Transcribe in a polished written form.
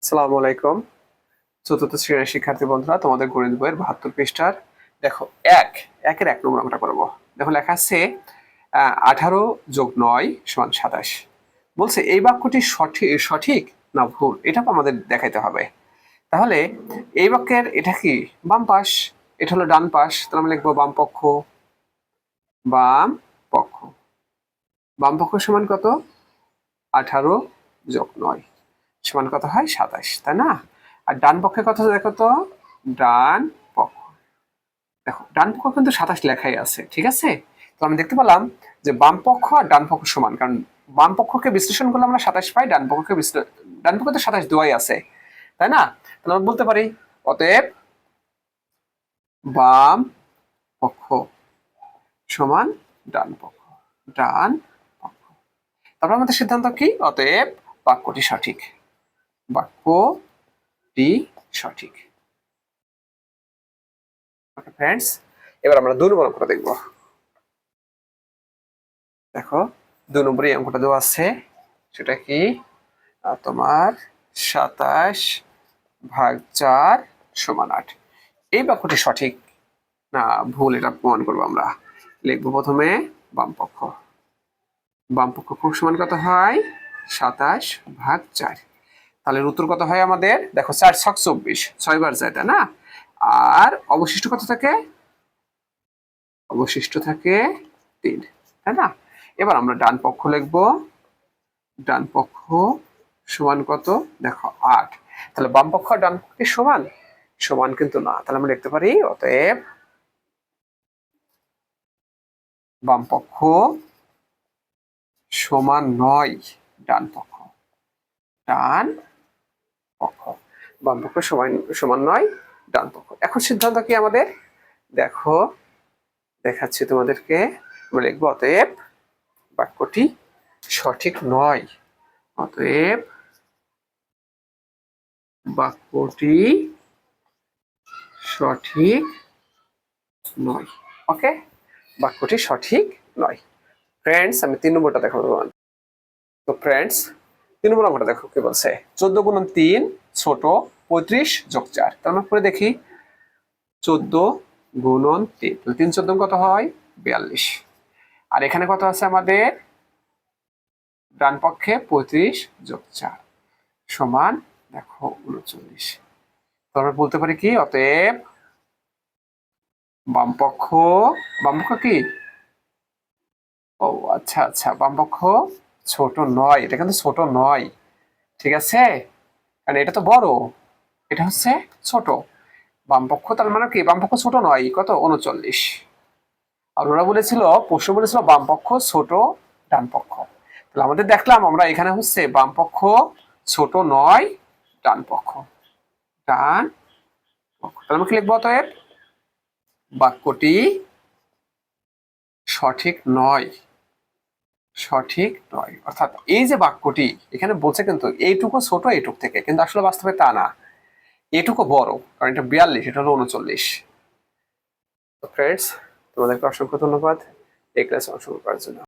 আসসালামু আলাইকুম। চতুর্থ শ্রেণীর শিক্ষার্থী বন্ধুরা, তোমাদের গণিত বইয়ের ৭২ পৃষ্ঠার দেখো একের ১ নম্বর আমরা করবো। দেখো লেখা আছে ১৮+৯ = ২৭। বলছে এই বাক্যটি সঠিক সঠিক না ভুল, এটা আমাদের দেখাইতে হবে। তাহলে এই বাক্যের এটা কি বাম পাশ, এটা হলো ডান পাশ, তাহলে আমরা লিখবো বাম পক্ষ। বাম পক্ষ, বাম পক্ষ সমান কত? ১৮+৯ সমান কত হয়? ২৭, তাই না? আর ডান পক্ষে কত দেখো তো? ডান পক্ষ, দেখো ডান পক্ষ কিন্তু ২৭ লেখাই আছে, ঠিক আছে? তো আমি দেখতে পেলাম যে বাম পক্ষ আর ডান পক্ষ সমান, কারণ বাম পক্ষকে বিশ্লেষণ করলে আমরা ২৭ পাই, ডান পক্ষকে ডান পক্ষে তো ২৭ দেওয়াই আছে, তাই না? তাহলে আমরা বলতে পারি অতএব বাম পক্ষ সমান ডান পক্ষ। ডান পক্ষ, তারপর আমাদের সিদ্ধান্ত কি? অতএব বাক্যটি সঠিক। বাক্যটি সঠিক। ওকে ফ্রেন্ডস, এবার আমরা ২ নম্বর অঙ্কটা দেখব। দেখো ২ নম্বরে অঙ্কটা দেওয়া আছে, সেটা কি? তোমার ২৭/৪ = ৮। এই বাক্যটি সঠিক না ভুল, এটা প্রমাণ করবো আমরা। লিখবো প্রথমে বাম পক্ষ। বাম পক্ষ সমান কত হয়? ২৭/৪। তাহলে উত্তর কত হয় আমাদের? দেখো ৪×৬ = ২৪, ৬ বার যায়, তাই না? আর অবশিষ্ট কত থাকে? অবশিষ্ট থাকে ৩, তাই না? এবার আমরা ডান পক্ষ লিখব। ডান পক্ষ সমান কত? দেখো ৮। তাহলে বাম পক্ষ আর ডান পক্ষ কি সমান? সমান কিন্তু না। তাহলে আমরা লিখতে পারি অতএব বাম পক্ষ সমান নয় ডান পক্ষ। ডান পক্ষ, বাম পক্ষ সমান সমান নয় ডান পক্ষ। এখন সিদ্ধান্ত কি আমাদের? দেখো দেখাচ্ছি তোমাদেরকে। আমরা লিখবো অতএব বাক্যটি সঠিক নয়। অতএব বাক্যটি সঠিক নয়। ওকে, বাক্যটি সঠিক নয়। ফ্রেন্ডস, আমি ৩ নম্বরটা দেখাবো তোমাদের। তো ফ্রেন্ডস, ৩ নম্বর অঙ্কটা দেখো কি বলছে? ১৪×৩ ছোট ৩৫+৪। তার মানে পরে দেখি ১৪×৩, ৩×১৪ কত হয়? ৪২। আর এখানে কত আছে আমাদের? ডান পক্ষে ৩৫+৪ সমান দেখো ৩৯। তারপর বলতে পারি কি? অতএব বাম পক্ষ, বাম পক্ষ কি? ও আচ্ছা আচ্ছা, বাম পক্ষ ছোট নয়। এটা কিন্তু ছোট নয়, ঠিক আছে? কারণ এটা তো বড়, এটা হচ্ছে ছোট। বাম পক্ষ তার মানে কি? বাম পক্ষ ছোট নয়, কত? ৩৯। আর ওরা বলেছিল, প্রশ্ন বলেছিল বাম পক্ষ ছোট ডান পক্ষ। তাহলে আমাদের দেখলাম আমরা এখানে হচ্ছে বাম পক্ষ ছোট নয় ডান পক্ষ। ডান পক্ষ, তাহলে আমরা কি লিখবো? অতএব বাক্যটি সঠিক নয়। সঠিক নয়, অর্থাৎ এই যে বাক্যটি এখানে বলছে কিন্তু এইটুকু ছোট এইটুক থেকে, কিন্তু আসলে বাস্তবে তা না, এটুকু বড়, কারণ এটা ৪২, এটা হলো ৩৯। তো ফ্রেন্ডস, তোমাদেরকে অসংখ্য ধন্যবাদ এই ক্লাসে অংশগ্রহণ করার জন্য।